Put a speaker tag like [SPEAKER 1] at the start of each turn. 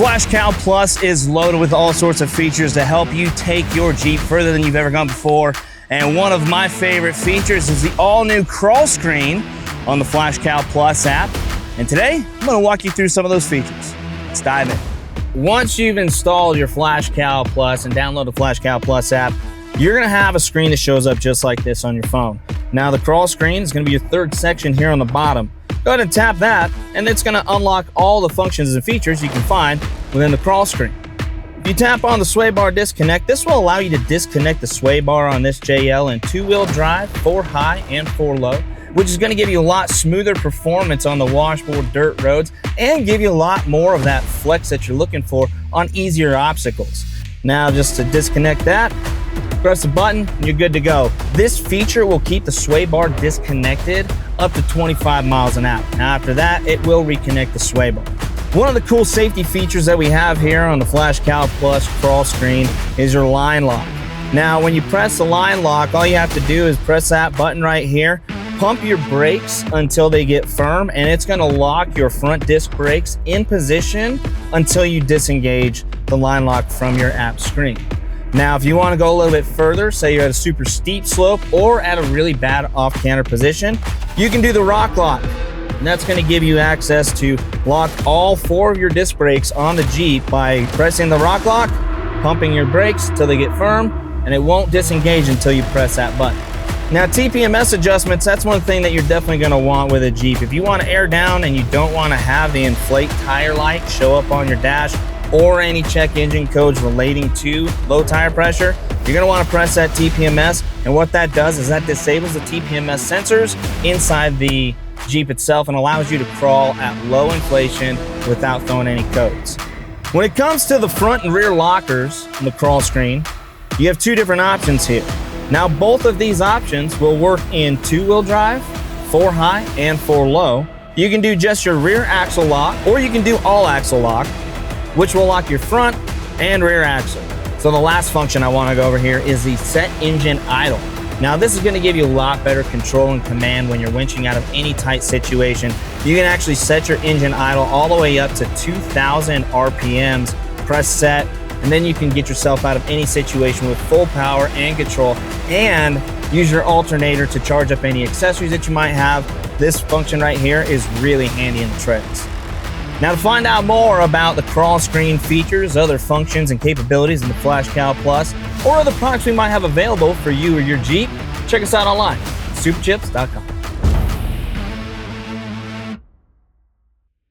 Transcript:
[SPEAKER 1] Flashcal Plus is loaded with all sorts of features to help you take your Jeep further than you've ever gone before. And one of my favorite features is the all-new crawl screen on the Flashcal Plus app. And today, I'm gonna walk you through some of those features. Let's dive in. Once you've installed your Flashcal Plus and download the Flashcal Plus app, you're gonna have a screen that shows up just like this on your phone. Now, the crawl screen is gonna be your third section here on the bottom. Go ahead and tap that, and it's gonna unlock all the functions and features you can find within the crawl screen. If you tap on the sway bar disconnect, this will allow you to disconnect the sway bar on this JL in 2-wheel drive, 4 high and 4 low, which is gonna give you a lot smoother performance on the washboard dirt roads and give you a lot more of that flex that you're looking for on easier obstacles. Now, just to disconnect that, press the button and you're good to go. This feature will keep the sway bar disconnected up to 25 miles an hour. Now, after that, it will reconnect the sway bar. One of the cool safety features that we have here on the Flashcal Plus crawl screen is your line lock. Now, when you press the line lock, all you have to do is press that button right here, pump your brakes until they get firm, and it's gonna lock your front disc brakes in position until you disengage the line lock from your app screen. Now, if you want to go a little bit further, say you're at a super steep slope or at a really bad off-canter position, you can do the rock lock. And that's going to give you access to lock all 4 of your disc brakes on the Jeep by pressing the rock lock, pumping your brakes until they get firm, and it won't disengage until you press that button. Now, TPMS adjustments, that's one thing that you're definitely going to want with a Jeep. If you want to air down and you don't want to have the inflate tire light show up on your dash, or any check engine codes relating to low tire pressure, you're gonna wanna press that TPMS, and what that does is that disables the TPMS sensors inside the Jeep itself and allows you to crawl at low inflation without throwing any codes. When it comes to the front and rear lockers on the crawl screen, you have 2 different options here. Now, both of these options will work in 2-wheel drive, 4 high and 4 low. You can do just your rear axle lock, or you can do all axle lock, which will lock your front and rear axle. So the last function I want to go over here is the set engine idle. Now, this is going to give you a lot better control and command when you're winching out of any tight situation. You can actually set your engine idle all the way up to 2,000 RPMs, press set, and then you can get yourself out of any situation with full power and control, and use your alternator to charge up any accessories that you might have. This function right here is really handy in the trails. Now, to find out more about the crawl screen features, other functions and capabilities in the Flashcal Plus, or other products we might have available for you or your Jeep, check us out online, superchips.com.